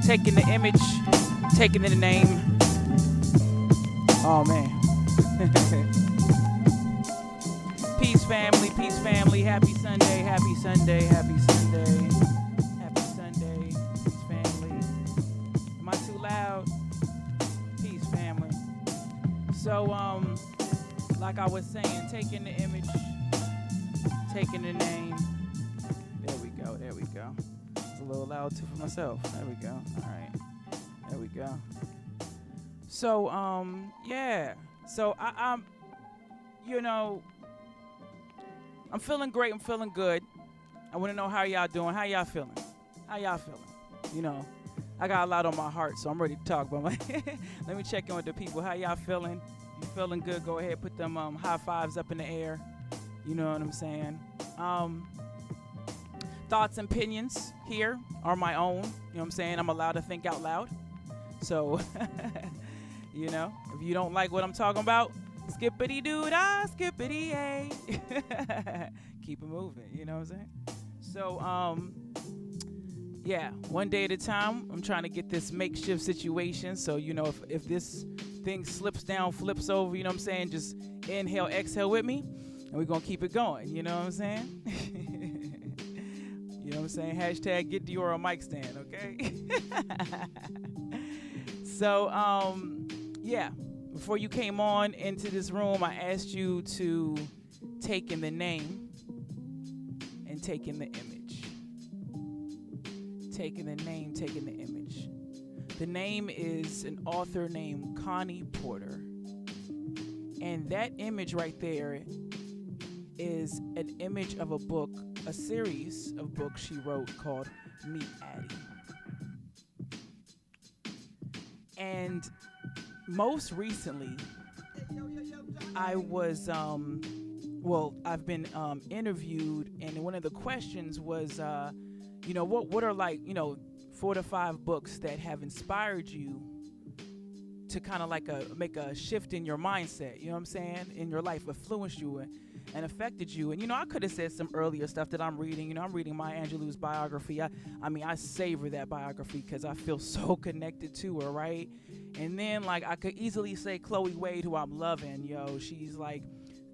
Taking the image, taking the name. Oh man. Peace family, happy Sunday, happy Sunday, happy Sunday, happy Sunday, peace family. Am I too loud? Peace family. So like I was saying, taking the image, taking the name. There we go. It's a little loud too for myself. There we go. All right. There we go. So yeah. So I'm I'm feeling great. I'm feeling good. I want to know how y'all doing. How y'all feeling? You know, I got a lot on my heart, so I'm ready to talk. But let me check in with the people. How y'all feeling? You feeling good? Go ahead, put them high fives up in the air. You know what I'm saying? Thoughts and opinions here are my own. You know what I'm saying? I'm allowed to think out loud. So, you know, if you don't like what I'm talking about, skippity doo dah, skippity a. Keep it moving, you know what I'm saying? So, yeah, one day at a time, I'm trying to get this makeshift situation. So, you know, if this thing slips down, flips over, you know what I'm saying, just inhale, exhale with me, and we're going to keep it going, you know what I'm saying? You know what I'm saying? Hashtag get Dior on mic stand, okay? So, yeah, before you came on into this room, I asked you to take in the name and take in the image. Taking the name, taking the image. The name is an author named Connie Porter. And that image right there is an image of a book, a series of books she wrote called Meet Addie. And most recently, I was, I've been interviewed, and one of the questions was, you know, what are like, you know, 4 to 5 books that have inspired you to kind of like make a shift in your mindset, you know what I'm saying, in your life, influenced you and affected you. And, you know, I could have said some earlier stuff that I'm reading. You know, I'm reading Maya Angelou's biography. I mean, I savor that biography because I feel so connected to her, right? And then, like, I could easily say Chloe Wade, who I'm loving, yo. She's like,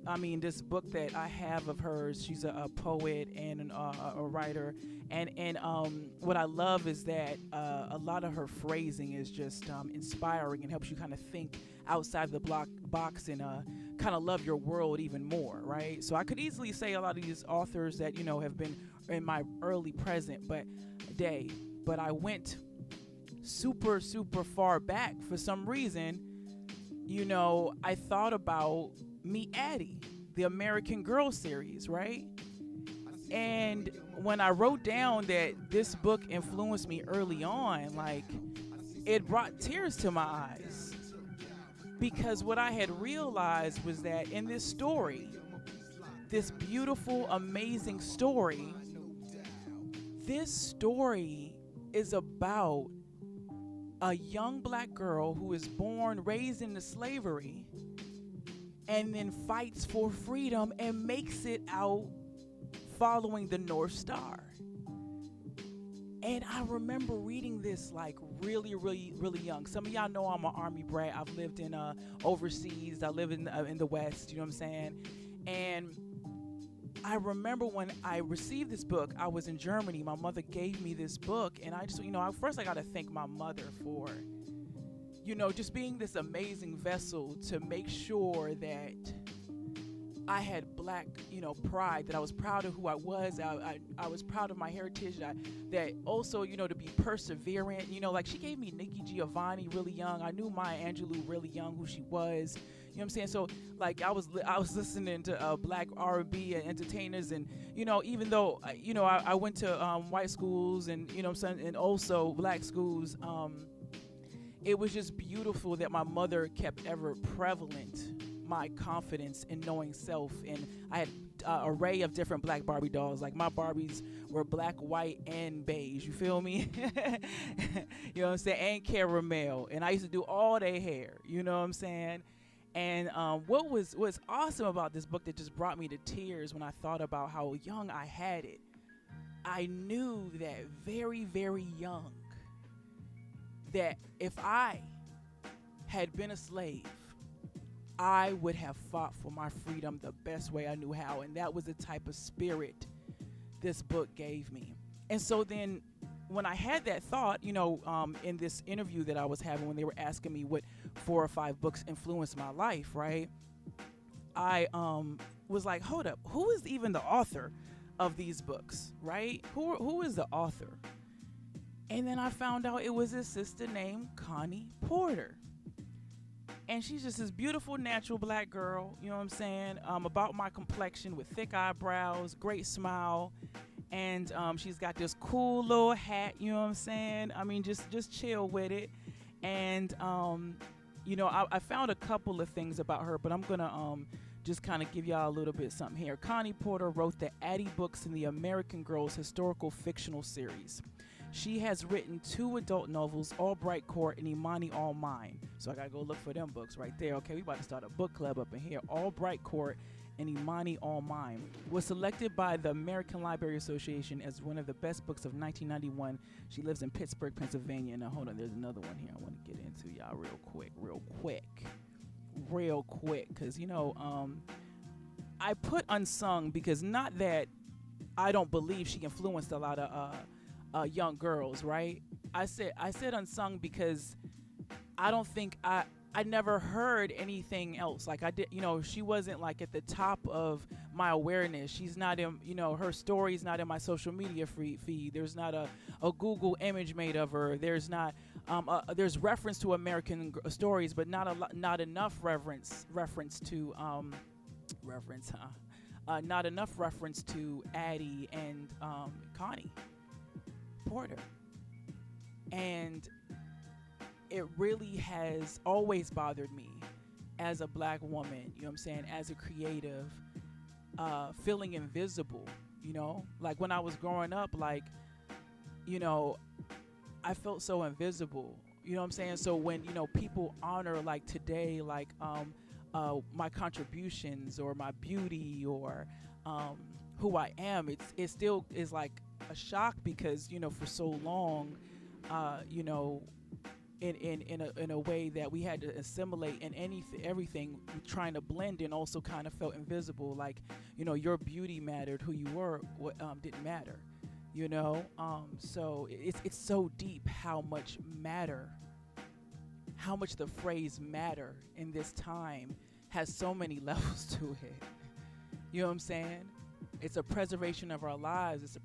I mean, this book that I have of hers, she's a poet and a writer. And what I love is that a lot of her phrasing is just inspiring and helps you kind of think outside the box and kind of love your world even more, right? So I could easily say a lot of these authors that, you know, have been in my early present but I went super far back for some reason. You know, I thought about Meet Addie, the American Girl series, right? And when I wrote down that this book influenced me early on, like, it brought tears to my eyes. Because what I had realized was that in this story, this beautiful, amazing story, this story is about a young black girl who is born, raised into slavery, and then fights for freedom and makes it out following the North Star. And I remember reading this like really young. Some of y'all know I'm an Army brat. I've lived in overseas. I live in the West, you know what I'm saying? And I remember when I received this book, I was in Germany. My mother gave me this book, and I just, you know, first I got to thank my mother for, you know, just being this amazing vessel to make sure that I had black, you know, pride, that I was proud of who I was. I was proud of my heritage. That also, you know, to be perseverant. You know, like she gave me Nikki Giovanni really young. I knew Maya Angelou really young, who she was. You know what I'm saying? So, like, I was listening to black R&B and entertainers, and, you know, even though, you know, I went to white schools and, you know what I'm saying, and also black schools, it was just beautiful that my mother kept ever prevalent my confidence in knowing self. And I had an array of different black Barbie dolls. Like, my Barbies were black, white, and beige. You feel me? You know what I'm saying? And caramel. And I used to do all their hair. You know what I'm saying? And what was awesome about this book that just brought me to tears when I thought about how young I had it, I knew that very, very young, that if I had been a slave, I would have fought for my freedom the best way I knew how. And that was the type of spirit this book gave me. And so then when I had that thought, in this interview that I was having, when they were asking me what 4 or 5 books influenced my life, right? I was like, hold up, who is even the author of these books, right? Who is the author? And then I found out it was his sister named Connie Porter. And she's just this beautiful, natural black girl, you know what I'm saying? About my complexion, with thick eyebrows, great smile. And she's got this cool little hat, you know what I'm saying? I mean, just chill with it. And, I found a couple of things about her, but I'm going to just kind of give y'all a little bit something here. Connie Porter wrote the Addie books in the American Girls historical fictional series. She has written 2 adult novels, Albright Court and Imani All Mine. So I got to go look for them books right there. Okay, we about to start a book club up in here. Albright Court and Imani All Mine was selected by the American Library Association as one of the best books of 1991. She lives in Pittsburgh, Pennsylvania. Now, hold on, there's another one here I want to get into, y'all, real quick. Because, I put Unsung because not that I don't believe she influenced a lot of young girls, right? I said Unsung because I don't think I never heard anything else. Like I did, she wasn't like at the top of my awareness. She's not in, her story's not in my social media feed. There's not a Google image made of her. There's not, there's reference to American stories, but not enough reference to not enough reference to Addie and Connie Porter. And it really has always bothered me as a black woman, you know what I'm saying, as a creative, feeling invisible, like when I was growing up, like, I felt so invisible, you know what I'm saying? So when, people honor like today, like my contributions or my beauty or who I am, it still is like a shock because, for so long, in a way that we had to assimilate and everything trying to blend in also kind of felt invisible, like your beauty mattered, who you were didn't matter, so it's so deep how much the phrase matter in this time has so many levels to it, you know what I'm saying? It's a preservation of our lives, it's a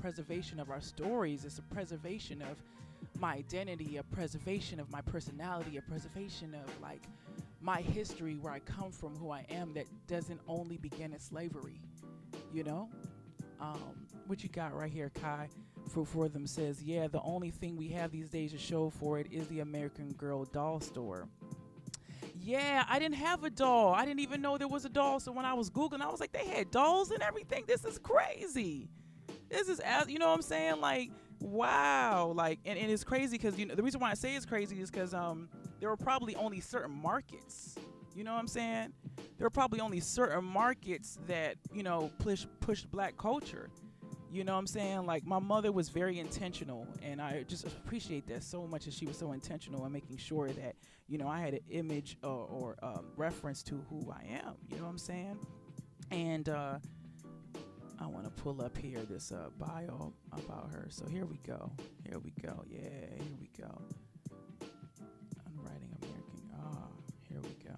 preservation of our stories, it's a preservation of my identity, a preservation of my personality, a preservation of like my history, where I come from, who I am, that doesn't only begin at slavery, what you got right here, Kai for them says, yeah, the only thing we have these days to show for it is the American Girl doll store. Yeah, I didn't have a doll. I didn't even know there was a doll. So when I was Googling, I was like, they had dolls and everything. This is crazy. This is, you know what I'm saying? Like, wow. Like, and it's crazy because, the reason why I say it's crazy is because there were probably only certain markets. You know what I'm saying? There were probably only certain markets that, pushed black culture. You know what I'm saying? Like, my mother was very intentional, and I just appreciate that so much, that she was so intentional in making sure that, I had an image or reference to who I am. You know what I'm saying? And I want to pull up here this bio about her. So here we go. Yeah, here we go. Unwriting American. Here we go.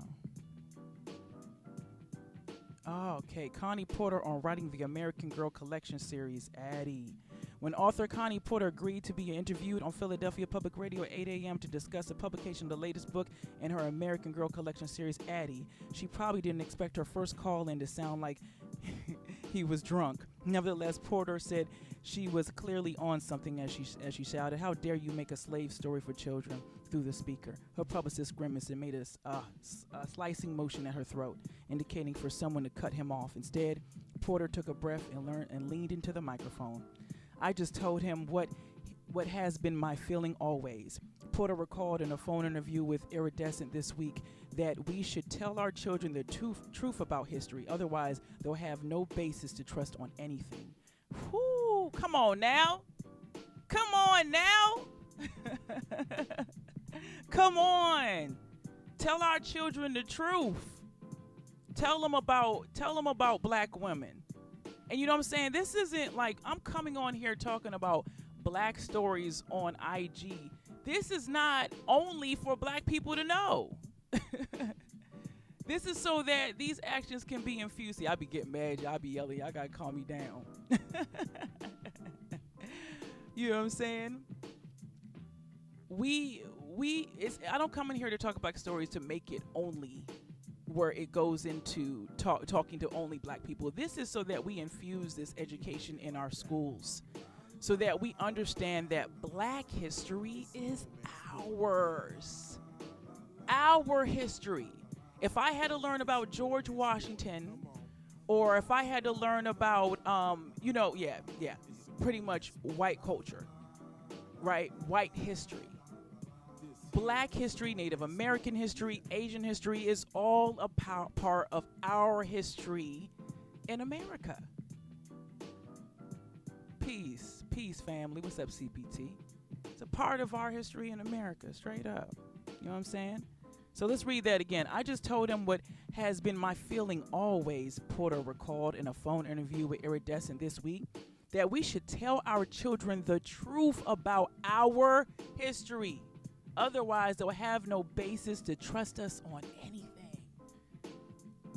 Okay, Connie Porter on writing the American Girl Collection series, Addie. When author Connie Porter agreed to be interviewed on Philadelphia Public Radio at 8 a.m. to discuss the publication of the latest book in her American Girl Collection series, Addie, she probably didn't expect her first call in to sound like he was drunk. Nevertheless, Porter said she was clearly on something as she shouted, "How dare you make a slave story for children?" through the speaker. Her publicist grimaced and made a slicing motion at her throat, indicating for someone to cut him off. Instead, Porter took a breath and leaned into the microphone. "I just told him what has been my feeling always." Porter recalled in a phone interview with Iridescent this week that we should tell our children the truth about history. Otherwise, they'll have no basis to trust on anything. Whoo, come on now. Come on. Tell our children the truth. Tell them about black women. And you know what I'm saying? This isn't like I'm coming on here talking about black stories on IG. This is not only for black people to know. This is so that these actions can be infused. See, I be getting mad. I be yelling. I gotta calm me down. You know what I'm saying? I don't come in here to talk about stories to make it only where it goes into talking to only black people. This is so that we infuse this education in our schools, so that we understand that black history is ours. Our history. If I had to learn about George Washington, or if I had to learn about, pretty much white culture, right? White history. Black history, Native American history, Asian history is all a part of our history in America. Peace, family. What's up, CPT? It's a part of our history in America, straight up. You know what I'm saying? So let's read that again. I just told him what has been my feeling always, Porter recalled in a phone interview with Iridescent this week, that we should tell our children the truth about our history. Otherwise, they'll have no basis to trust us on anything.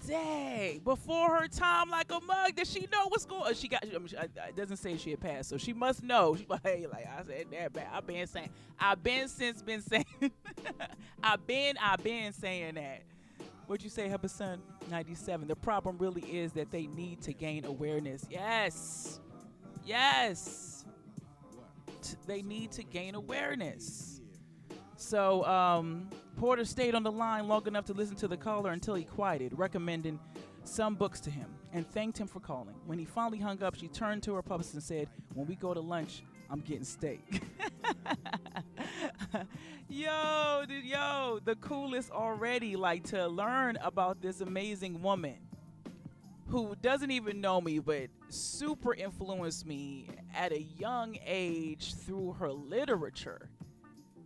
Dang, before her time like a mug, does she know what's going on? It doesn't say she had passed, so she must know. She, hey, like I said that bad. I've been saying that. What'd you say, Hubba 97? The problem really is that they need to gain awareness. Yes. They need to gain awareness. So Porter stayed on the line long enough to listen to the caller until he quieted, recommending some books to him, and thanked him for calling. When he finally hung up, she turned to her publicist and said, "When we go to lunch, I'm getting steak." Yo, the coolest already, like, to learn about this amazing woman who doesn't even know me, but super influenced me at a young age through her literature.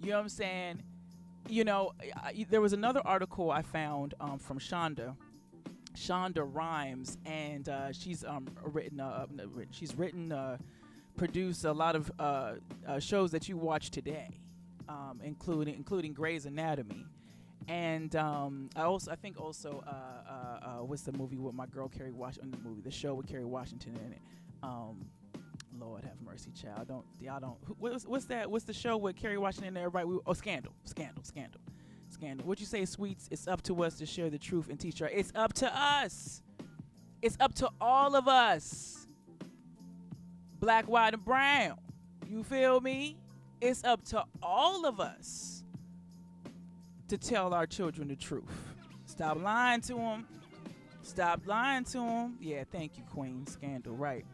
You know what I'm saying? You know, there was another article I found from Shonda Rhimes, and she's produced a lot of shows that you watch today, including Grey's Anatomy, and I think also what's the movie with my girl Kerry Washington? The show with Kerry Washington in it. Lord have mercy, child. What's that? What's the show with Kerry Washington and everybody? Scandal. What you say, Sweets? It's up to us to share the truth and teach her. It's up to us. It's up to all of us. Black, white, and brown. You feel me? It's up to all of us to tell our children the truth. Stop lying to them. Yeah, thank you, Queen. Scandal, right.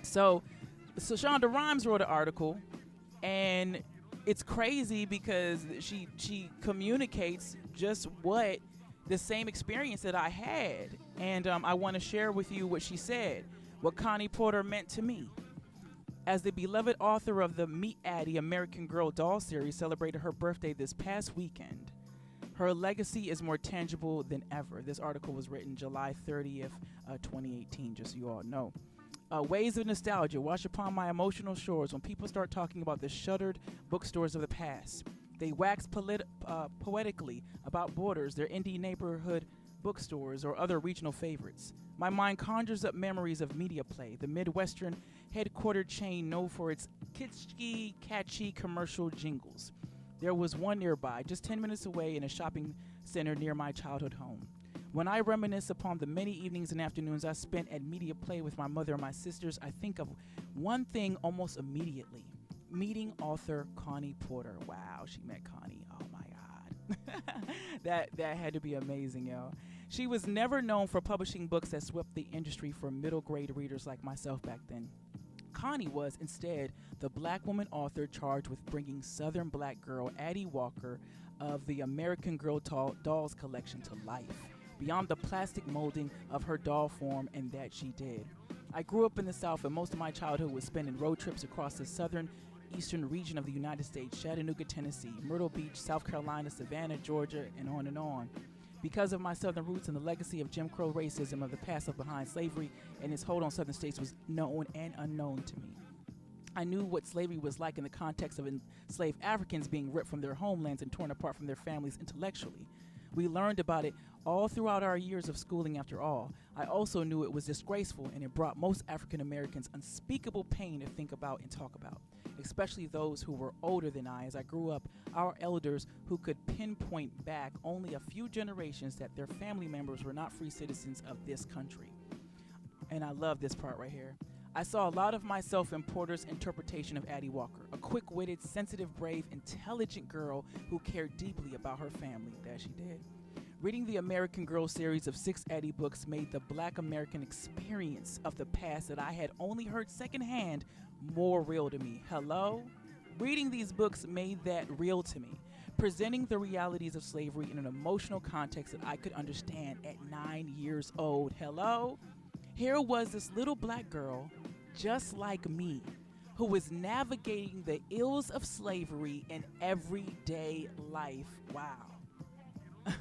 So Shonda Rhimes wrote an article, and it's crazy because she communicates just what the same experience that I had, and I want to share with you what she said, what Connie Porter meant to me. As the beloved author of the Meet Addie American Girl doll series celebrated her birthday this past weekend, her legacy is more tangible than ever. This article was written July 30th, 2018, just so you all know. Waves of nostalgia wash upon my emotional shores when people start talking about the shuttered bookstores of the past. They wax poetically about Borders, their indie neighborhood bookstores, or other regional favorites. My mind conjures up memories of Media Play, the Midwestern headquartered chain known for its kitschy, catchy commercial jingles. There was one nearby, just 10 minutes away in a shopping center near my childhood home. When I reminisce upon the many evenings and afternoons I spent at Media Play with my mother and my sisters, I think of one thing almost immediately: meeting author Connie Porter. Wow, she met Connie. Oh my God. that had to be amazing, yo. She was never known for publishing books that swept the industry for middle grade readers like myself back then. Connie was instead the black woman author charged with bringing Southern black girl Addie Walker of the American Girl Dolls collection to life, beyond the plastic molding of her doll form, and that she did. I grew up in the South, and most of my childhood was spent in road trips across the southern eastern region of the United States, Chattanooga, Tennessee, Myrtle Beach, South Carolina, Savannah, Georgia, and on and on. Because of my southern roots and the legacy of Jim Crow racism of the past left behind, slavery and its hold on southern states was known and unknown to me. I knew what slavery was like in the context of enslaved Africans being ripped from their homelands and torn apart from their families intellectually. We learned about it all throughout our years of schooling after all. I also knew it was disgraceful, and it brought most African Americans unspeakable pain to think about and talk about, especially those who were older than I. As I grew up, our elders who could pinpoint back only a few generations that their family members were not free citizens of this country. And I love this part right here. I saw a lot of myself in Porter's interpretation of Addie Walker, a quick-witted, sensitive, brave, intelligent girl who cared deeply about her family. That she did. Reading the American Girl series of 6 Addie books made the Black American experience of the past that I had only heard secondhand more real to me. Hello? Reading these books made that real to me, presenting the realities of slavery in an emotional context that I could understand at 9 years old. Hello? Here was this little black girl, just like me, who was navigating the ills of slavery in everyday life. Wow.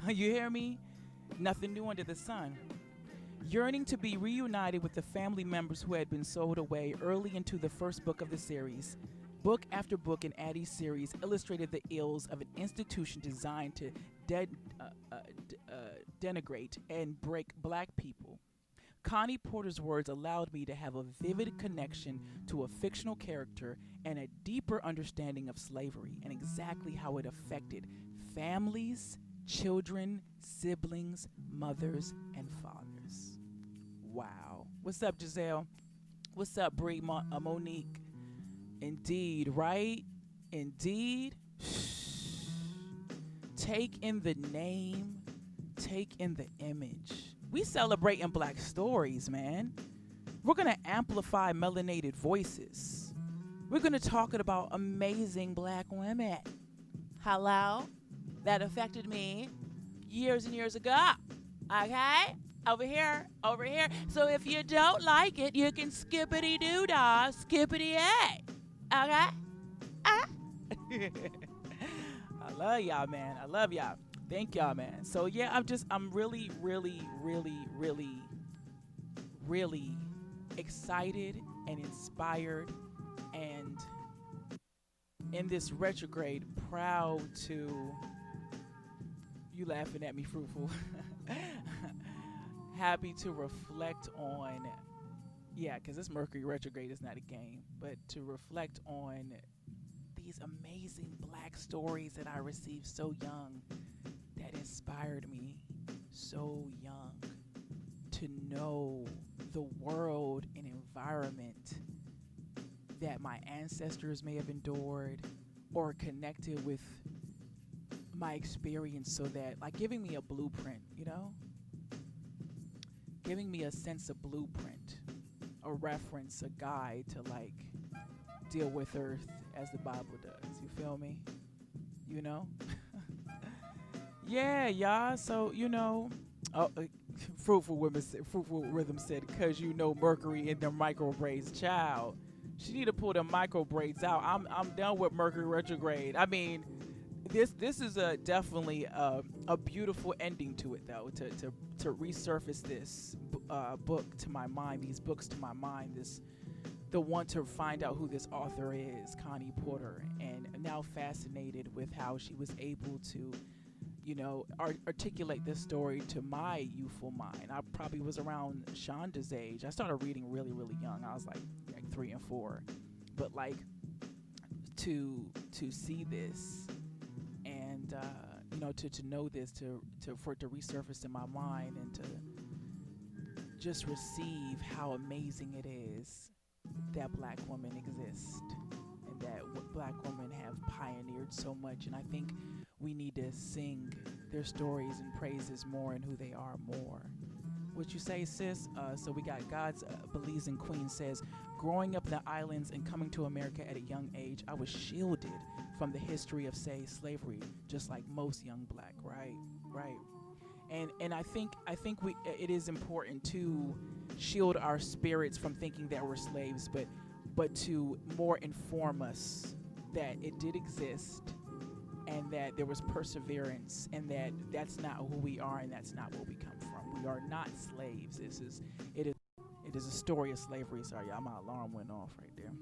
You hear me? Nothing new under the sun. Yearning to be reunited with the family members who had been sold away early into the first book of the series. Book after book in Addie's series illustrated the ills of an institution designed to denigrate and break black people. Connie Porter's words allowed me to have a vivid connection to a fictional character and a deeper understanding of slavery and exactly how it affected families, children, siblings, mothers, and fathers. Wow. What's up, Giselle? What's up, Bree, Monique? Indeed, right? Indeed. Take in the name, take in the image. We celebrating black stories, man. We're going to amplify melanated voices. We're going to talk about amazing black women. Hello? That affected me years and years ago. Okay? Over here. So if you don't like it, you can skippity-doo-dah, skippity-a. Okay? I love y'all, man. I love y'all. Thank y'all, man. So yeah, I'm really excited and inspired, and in this retrograde, proud to, you laughing at me, Fruitful, happy to reflect on, yeah, because this Mercury retrograde is not a game, but to reflect on these amazing black stories that I received so young, that inspired me so young to know the world and environment that my ancestors may have endured or connected with my experience, so that, like, giving me a blueprint, you know? Giving me a sense of blueprint, a reference, a guide to, like, deal with Earth as the Bible does. You feel me? You know? Yeah, y'all. So, you know, Fruitful Rhythm said, because you know Mercury in the micro braids. Child, she need to pull the micro braids out. I'm done with Mercury retrograde. I mean, this is definitely a beautiful ending to it, though, to resurface this book to my mind, these books to my mind, the one to find out who this author is, Connie Porter, and now fascinated with how she was able to, you know, articulate this story to my youthful mind. I probably was around Shonda's age. I started reading really, really young. I was like 3 and 4. But like to see this and you know, to know this, for it to resurface in my mind, and to just receive how amazing it is that black women exist, and that black women have pioneered so much. And I think we need to sing their stories and praises more, and who they are more. What you say, sis? So we got God's Belize Queen says, growing up in the islands and coming to America at a young age, I was shielded from the history of, say, slavery, just like most young black, right? And I think it is important to shield our spirits from thinking that we're slaves, but to more inform us that it did exist, and that there was perseverance, and that's not who we are, and that's not where we come from. We are not slaves. It is a story of slavery. Sorry, y'all, my alarm went off right there.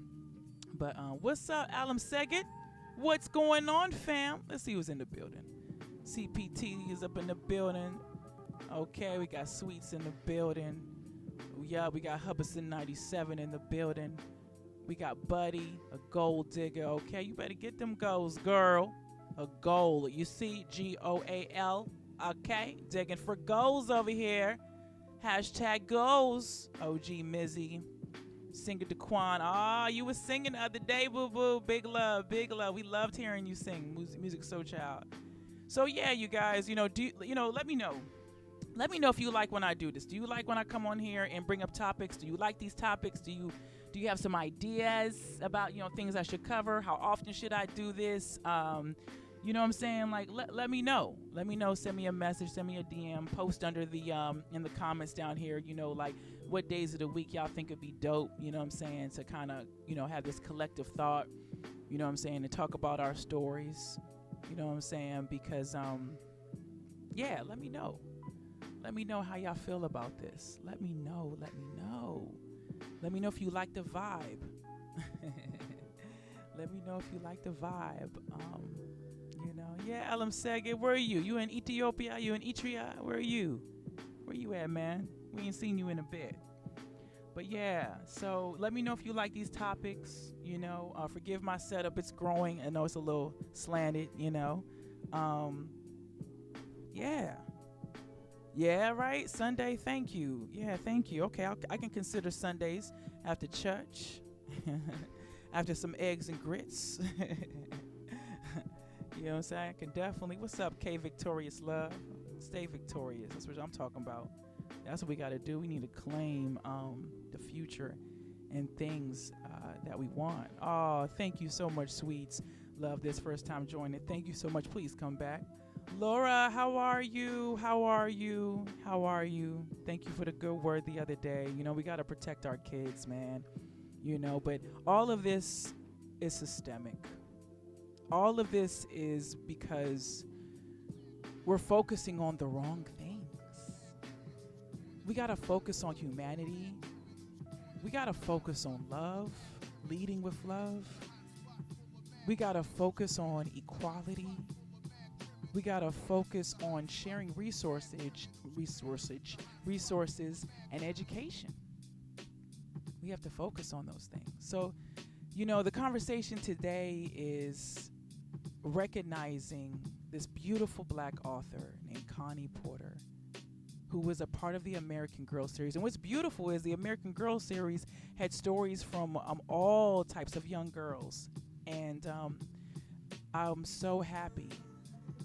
But what's up, Alam Seged? What's going on, fam? Let's see who's in the building. CPT is up in the building. Okay, we got Sweets in the building. Yeah, we got Hubbardston 97 in the building. We got Buddy, a gold digger. Okay, you better get them goals, girl. A goal. You see, GOAL. Okay, digging for goals over here. Hashtag goals. OG Mizzy. Singer DeQuan. Ah, you was singing the other day, boo-boo. Big love, big love. We loved hearing you sing. Music so child. So yeah, you guys, let me know. Let me know if you like when I do this. Do you like when I come on here and bring up topics? Do you like these topics? Do you have some ideas about, things I should cover? How often should I do this? You know what I'm saying? Like, let me know. Let me know. Send me a message. Send me a DM. Post under the in the comments down here. Like what days of the week y'all think would be dope. You know what I'm saying? To kind of have this collective thought. You know what I'm saying? To talk about our stories. You know what I'm saying? Because yeah. Let me know. Let me know how y'all feel about this. Let me know. Let me know. Let me know if you like the vibe. Let me know if you like the vibe. Yeah, Alam Seged, where are you? You in Ethiopia? You in Eritrea? Where are you? Where you at, man? We ain't seen you in a bit. But yeah, so let me know if you like these topics. Forgive my setup. It's growing. I know it's a little slanted, Yeah. Yeah, right? Sunday, thank you. Yeah, thank you. Okay, I can consider Sundays after church, after some eggs and grits. You know what I'm saying? I can definitely. What's up, K Victorious Love? Stay victorious. That's what I'm talking about. That's what we got to do. We need to claim the future and things that we want. Oh, thank you so much, Sweets. Love this first time joining. Thank you so much. Please come back. Laura, how are you? How are you? How are you? Thank you for the good word the other day. We got to protect our kids, man. But all of this is systemic. All of this is because we're focusing on the wrong things. We got to focus on humanity. We got to focus on love, leading with love. We got to focus on equality. We got to focus on sharing resources and education. We have to focus on those things. So, the conversation today is recognizing this beautiful Black author named Connie Porter, who was a part of the American Girl series. And what's beautiful is the American Girl series had stories from all types of young girls. And I'm so happy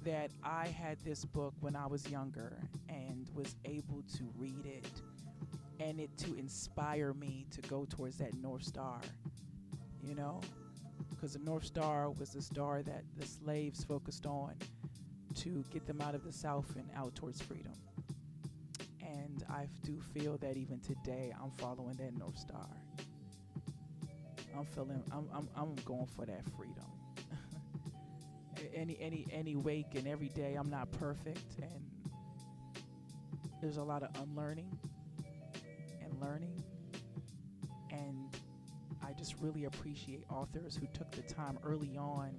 that I had this book when I was younger and was able to read it and it to inspire me to go towards that North Star, because the North Star was the star that the slaves focused on to get them out of the South and out towards freedom. And I do feel that even today I'm following that North Star. I'm going for that freedom. Any wake and every day I'm not perfect, and there's a lot of unlearning and learning, and I just really appreciate authors who took the time early on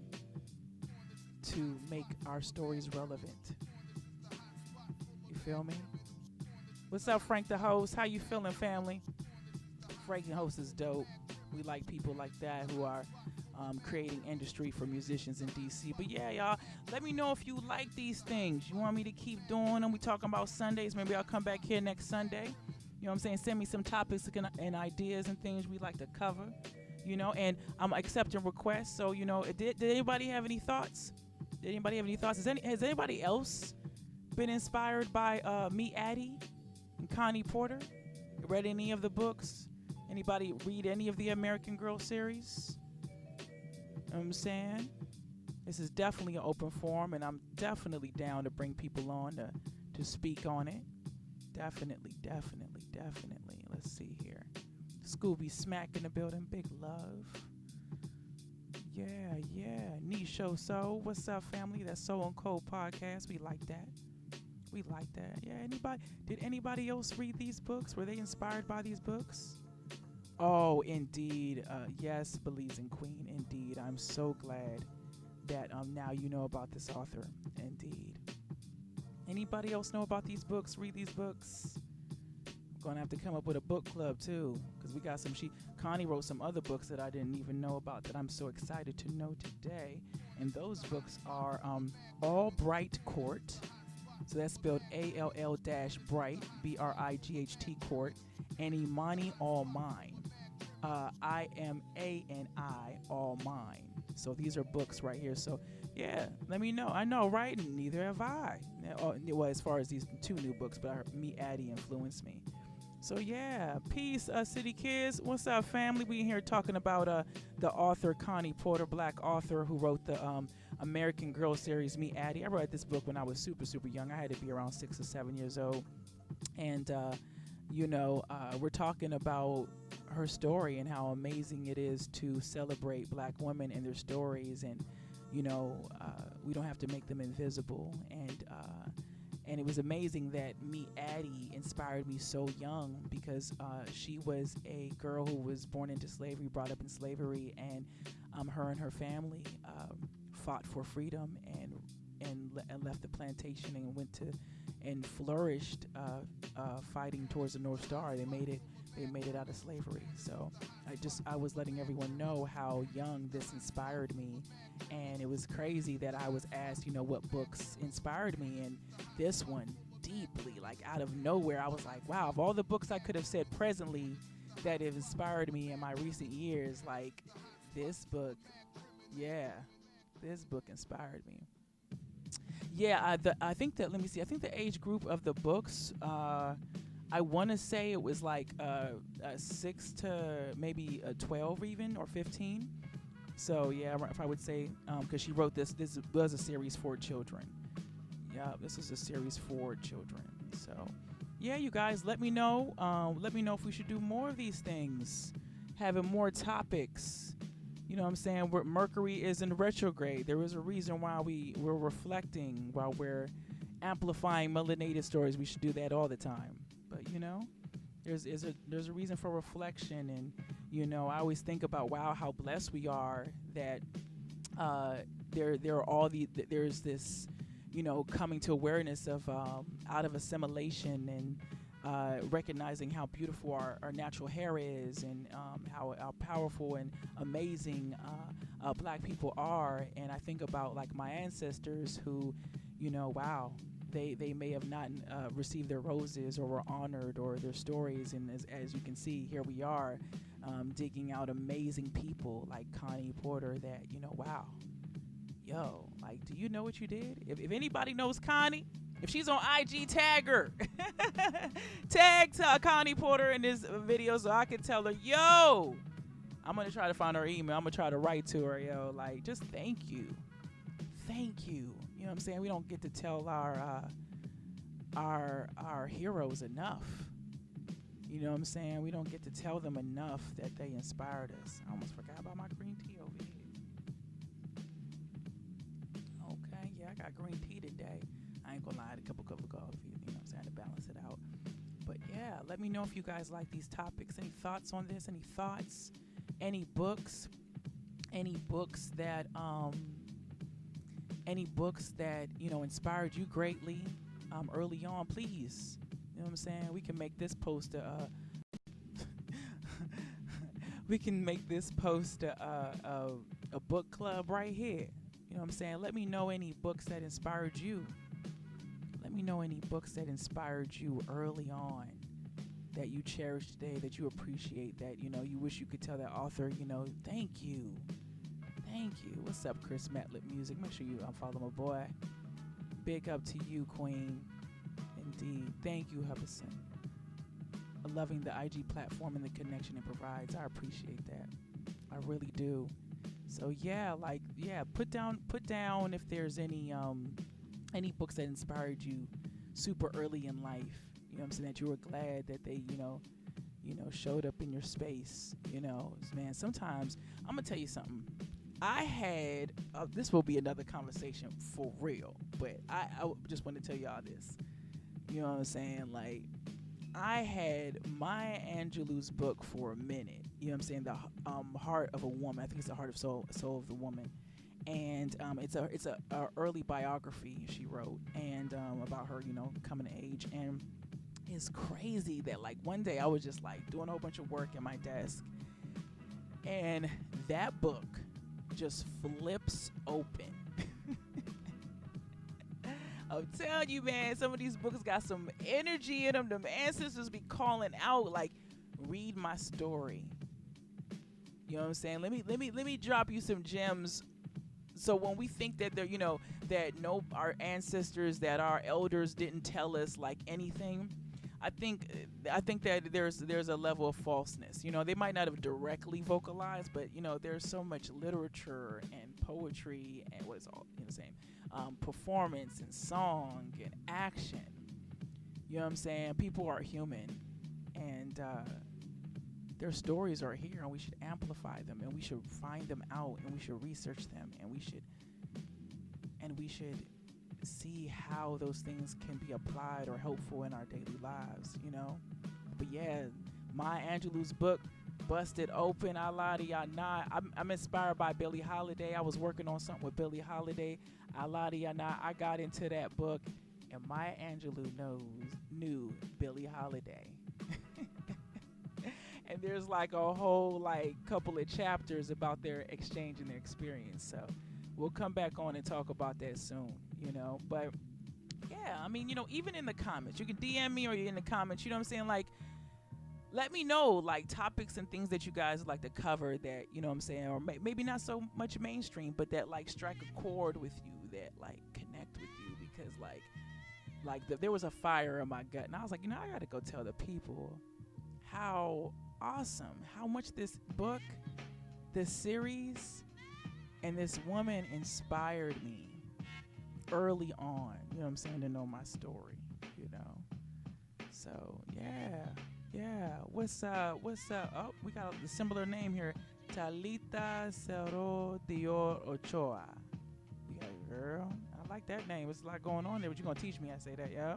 to make our stories relevant. You feel me? What's up, Frank the host? How you feeling, family? Frank the host is dope. We like people like that who are creating industry for musicians in DC. But yeah, y'all, let me know if you like these things. You want me to keep doing them? We talking about Sundays. Maybe I'll come back here next Sunday. You know what I'm saying? Send me some topics and ideas and things we like to cover. And I'm accepting requests. So, did anybody have any thoughts? Did anybody have any thoughts? Has anybody else been inspired by me, Addie, and Connie Porter? Read any of the books? Anybody read any of the American Girl series? You know what I'm saying? This is definitely an open forum, and I'm definitely down to bring people on to speak on it. Definitely. Let's see here. Scooby Smack in the building. Big love. Yeah. show. So what's up, family? That's So on Code podcast. We like that. We like that. Yeah. Did anybody else read these books? Were they inspired by these books? Oh, indeed. Yes, Belize and Queen. Indeed. I'm so glad that now you know about this author. Indeed. Anybody else know about these books? Read these books? Gonna have to come up with a book club too, because we got some. Connie wrote some other books that I didn't even know about that I'm so excited to know today, and those books are All Bright Court, so that's spelled ALL-Bright BRIGHT Court, and Imani All Mine, IMANI All Mine. So these are books right here. So yeah, let me know. I know, right? Neither have I. Well, as far as these two new books, but Addie influenced me. So yeah, peace, City Kids. What's up, family? We in here talking about the author Connie Porter, Black author who wrote the American Girl series, Me, Addie. I read this book when I was super, super young. I had to be around 6 or 7 years old. And, we're talking about her story and how amazing it is to celebrate Black women and their stories. And, we don't have to make them invisible. And it was amazing that Me, Addie inspired me so young, because she was a girl who was born into slavery, brought up in slavery, and her and her family fought for freedom and left the plantation and went to and flourished fighting towards the North Star. They made it out of slavery. So I was letting everyone know how young this inspired me. And it was crazy that I was asked, what books inspired me. And this one deeply, like out of nowhere, I was like, wow, of all the books I could have said presently that have inspired me in my recent years, like this book, this book inspired me. Yeah, I think the age group of the books, I want to say it was like 6 to maybe 12 even, or 15. So yeah, if I would say, because she wrote this was a series for children. Yeah, this is a series for children. So yeah, you guys, let me know. Let me know if we should do more of these things, having more topics. You know what I'm saying? Where Mercury is in retrograde. There is a reason why we're reflecting, while we're amplifying melanated stories. We should do that all the time. But there's a reason for reflection, and I always think about, wow, how blessed we are that there's this coming to awareness of out of assimilation, and recognizing how beautiful our natural hair is, and how powerful and amazing Black people are. And I think about like my ancestors who, wow, they may have not received their roses or were honored, or their stories. And as you can see, here we are digging out amazing people like Connie Porter that, wow, yo, like, do you know what you did? If anybody knows Connie, if she's on IG, tag her. Tag Connie Porter in this video so I can tell her, yo, I'm going to try to find her email. I'm going to try to write to her, yo, like, just thank you. Thank you. You know what I'm saying? We don't get to tell our heroes enough. You know what I'm saying? We don't get to tell them enough that they inspired us. I almost forgot about my green tea over here. Okay, yeah, I got green tea today. I ain't gonna lie, I had a couple cups of coffee, you know what I'm saying, to balance it out. But yeah, let me know if you guys like these topics. Any thoughts on this? Any thoughts? Any books? Any books that inspired you greatly early on? Please, you know what I'm saying? We can make this post a book club right here. You know what I'm saying? Let me know any books that inspired you. Let me know any books that inspired you early on, that you cherish today, that you appreciate, that, you wish you could tell that author, thank you. Thank you. What's up, Chris Matlip Music? Make sure you follow my boy. Big up to you, Queen. Indeed. Thank you, Hubison. Loving the IG platform and the connection it provides. I appreciate that. I really do. So yeah, put down if there's any books that inspired you super early in life. You know what I'm saying? That you were glad that they, showed up in your space. Man, sometimes I'm gonna tell you something. I had this will be another conversation for real, but I just want to tell y'all this. You know what I'm saying? Like, I had Maya Angelou's book for a minute. You know what I'm saying? The Heart of a Woman. I think it's the Heart of Soul of the Woman, and it's a early biography she wrote, and about her, coming of age. And it's crazy that like one day I was just like doing a whole bunch of work at my desk, and that book just flips open. I'm telling you, man, some of these books got some energy in them. Them ancestors be calling out, like, read my story. You know what I'm saying? Let me drop you some gems. So when we think that our ancestors, that our elders didn't tell us like anything, I think that there's a level of falseness. They might not have directly vocalized, but there's so much literature and poetry and what is all saying, performance and song and action. You know what I'm saying? People are human, and their stories are here, and we should amplify them, and we should find them out, and we should research them, and we should see how those things can be applied or helpful in our daily lives. But yeah, Maya Angelou's book busted open. I lie to y'all not. I'm inspired by Billie Holiday. I was working on something with Billie Holiday. I lie to y'all not. I got into that book, and Maya Angelou knew Billie Holiday. And there's like a whole couple of chapters about their exchange and their experience. So we'll come back on and talk about that soon. But yeah, I mean, even in the comments, you can DM me, or you're in the comments. You know what I'm saying? Like, let me know like topics and things that you guys like to cover that, what I'm saying, or maybe not so much mainstream, but that like strike a chord with you, that like connect with you, because there was a fire in my gut, and I was like, I gotta go tell the people how awesome, how much this book, this series, and this woman inspired me early on, you know what I'm saying, to know my story, So yeah. What's up? Oh, we got a similar name here. Talita Cerro Dior Ochoa. Yeah, girl. I like that name. There's a lot going on there, but you're gonna teach me how to say that, yeah?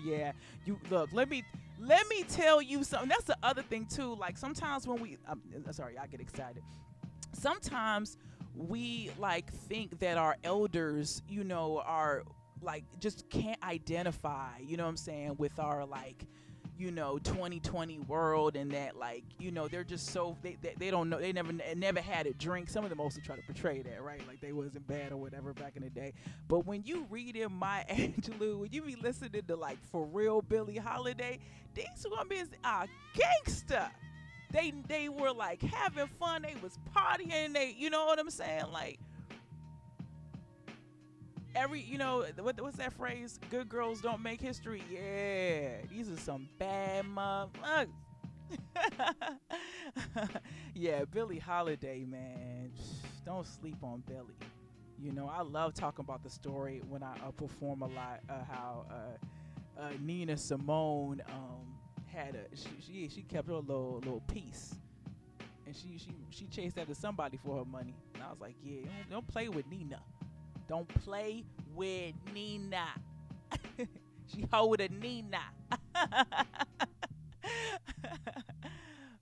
Yeah. You look, let me tell you something. That's the other thing too. Like sometimes when I get excited. Sometimes we think that our elders, are just can't identify, you know what I'm saying, with our 2020 world, and that they're just so they don't know, they never had a drink. Some of them also try to portray that, right, like they wasn't bad or whatever back in the day. But when you read in Maya Angelou, when you be listening to for real Billie Holiday, these women are gangster. They were having fun, they was partying, they, you know what I'm saying, every, what's that phrase? Good girls don't make history. Yeah, these are some bad motherfuckers. Yeah, Billie Holiday, man. Don't sleep on Billie. I love talking about the story when I perform a lot. How Nina Simone had she kept her little piece, and she chased after somebody for her money. And I was like, yeah, don't play with Nina. Don't play with Nina. She hold a Nina.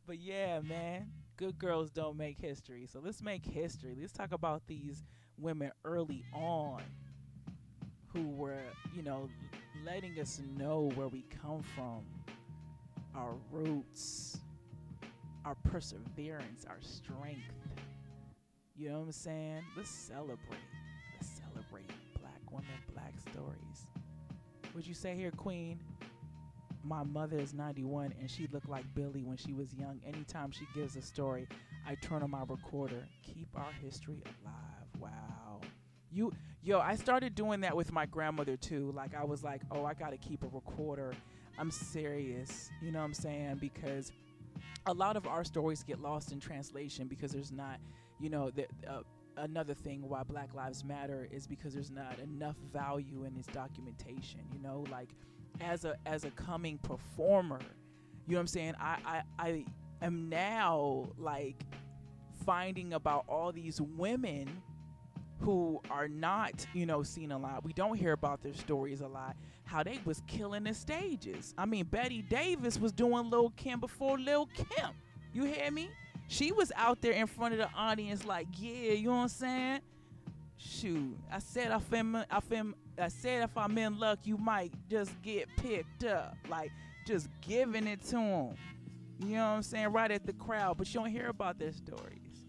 But yeah, man, good girls don't make history. So let's make history. Let's talk about these women early on who were, letting us know where we come from, our roots, our perseverance, our strength. You know what I'm saying? Let's celebrate black women, black stories. Would you say here, Queen? My mother is 91 and she looked like Billie when she was young. Anytime she gives a story, I turn on my recorder. Keep our history alive. Wow. I started doing that with my grandmother too. I was like, oh, I gotta keep a recorder. I'm serious. You know what I'm saying? Because a lot of our stories get lost in translation because there's not, another thing why Black Lives Matter is because there's not enough value in its documentation. As a coming performer, you know what I'm saying, I am now finding about all these women who are not, seen a lot. We don't hear about their stories a lot. How they was killing the stages. I mean, Betty Davis was doing Lil' Kim before Lil' Kim. You hear me? She was out there in front of the audience like, yeah, you know what I'm saying? Shoot, I said if I'm in luck, you might just get picked up. Like, just giving it to them. You know what I'm saying? Right at the crowd. But you don't hear about their stories.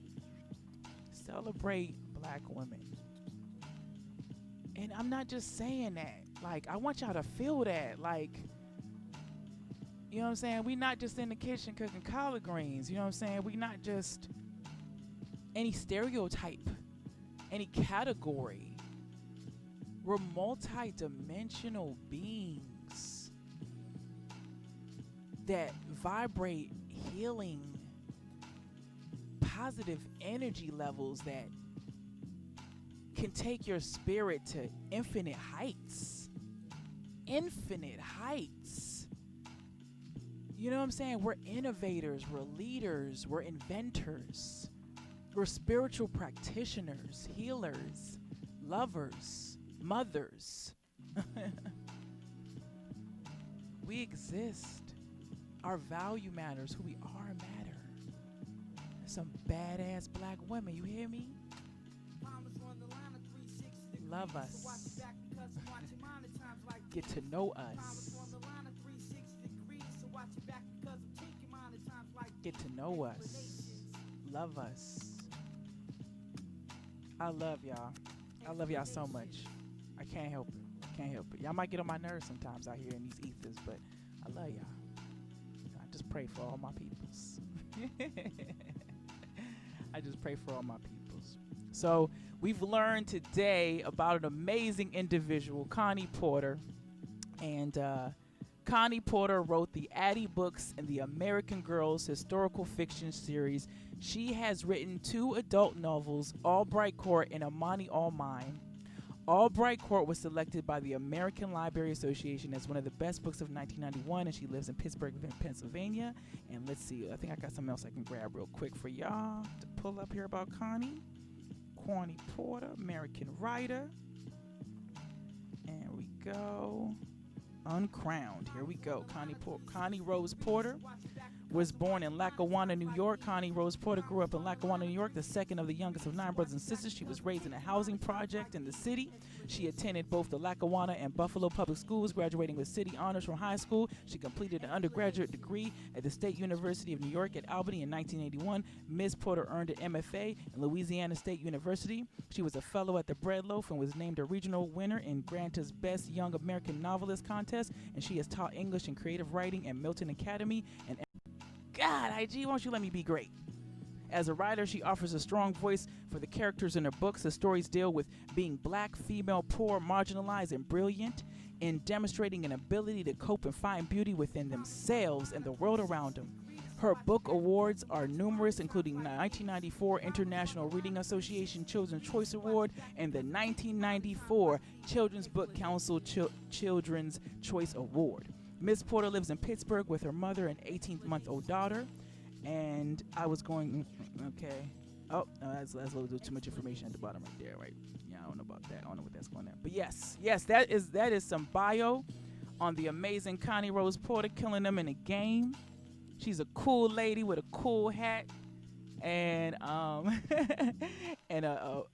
Celebrate black women. And I'm not just saying that. Like, I want y'all to feel that. Like, you know what I'm saying? We not just in the kitchen cooking collard greens. You know what I'm saying? We not just any stereotype, any category. We're multi-dimensional beings that vibrate healing, positive energy levels that can take your spirit to infinite heights. Infinite heights. You know what I'm saying? We're innovators, we're leaders, we're inventors. We're spiritual practitioners, healers, lovers, mothers. We exist. Our value matters. Who we are matter. There's some badass black women. You hear me? Love us. Get to know us. Get to know us. Love us. I love y'all. I love y'all so much. I can't help it. I can't help it. Y'all might get on my nerves sometimes out here in these ethers, but I love y'all. I just pray for all my peoples. I just pray for all my peoples. So we've learned today about an amazing individual, Connie Porter. And Connie Porter wrote the Addie books and the American Girls historical fiction series. She has written 2 adult novels, Albright Court and Amani All Mine. Albright Court was selected by the American Library Association as one of the best books of 1991, and she lives in Pittsburgh, Pennsylvania. And let's see, I think I got something else I can grab real quick for y'all to pull up here about Connie. Connie Porter, American writer. And we go. Uncrowned. Here we go. Connie Rose Porter was born in Lackawanna, New York. Connie Rose Porter grew up in Lackawanna, New York, the second of the youngest of 9 brothers and sisters. She was raised in a housing project in the city. She attended both the Lackawanna and Buffalo public schools, graduating with city honors from high school. She completed an undergraduate degree at the State University of New York at Albany in 1981. Ms. Porter earned an MFA in Louisiana State University. She was a fellow at the Bread Loaf and was named a regional winner in Granta's Best Young American Novelist contest. And she has taught English and creative writing at Milton Academy and God, IG, why don't you let me be great? As a writer, she offers a strong voice for the characters in her books. The stories deal with being black, female, poor, marginalized, and brilliant, in demonstrating an ability to cope and find beauty within themselves and the world around them. Her book awards are numerous, including the 1994 International Reading Association Children's Choice Award and the 1994 Children's Book Council Children's Choice Award. Ms. Porter lives in Pittsburgh with her mother and 18-month-old daughter. And I was going, okay. Oh, no, that's a little too much information at the bottom right there, right? Yeah, I don't know about that. I don't know what that's going on. But yes, that is some bio on the amazing Connie Rose Porter, killing them in a game. She's a cool lady with a cool hat and and a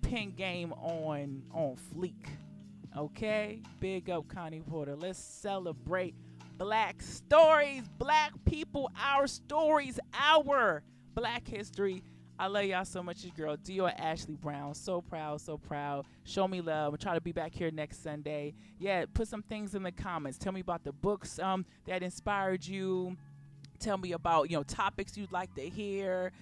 pin game on fleek. Okay, big up Connie Porter. Let's celebrate black stories, black people, our stories, our black history. I love y'all so much. Your girl Dior Ashley Brown. So proud, so proud. Show me love. I'll try to be back here next Sunday. Yeah, put some things in the comments. Tell me about the books that inspired you. Tell me about, topics you'd like to hear.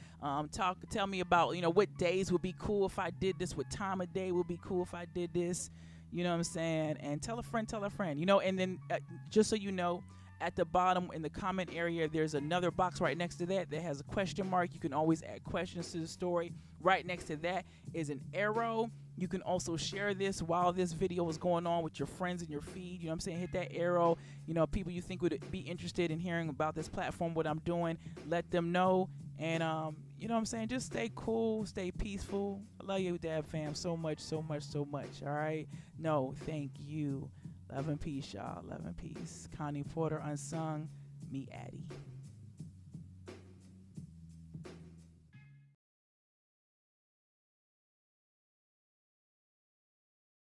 Tell me about, what days would be cool if I did this, what time of day would be cool if I did this. You know what I'm saying? And tell a friend. And then just so you know, at the bottom in the comment area, there's another box right next to that has a question mark. You can always add questions to the story. Right next to that is an arrow. You can also share this while this video is going on with your friends in your feed. You know what I'm saying? Hit that arrow. People you think would be interested in hearing about this platform, what I'm doing, let them know. And you know what I'm saying? Just stay cool, stay peaceful. I love you, Dad fam, so much, so much, so much. All right? No, thank you. Love and peace, y'all. Love and peace. Connie Porter, Unsung. Me, Addie.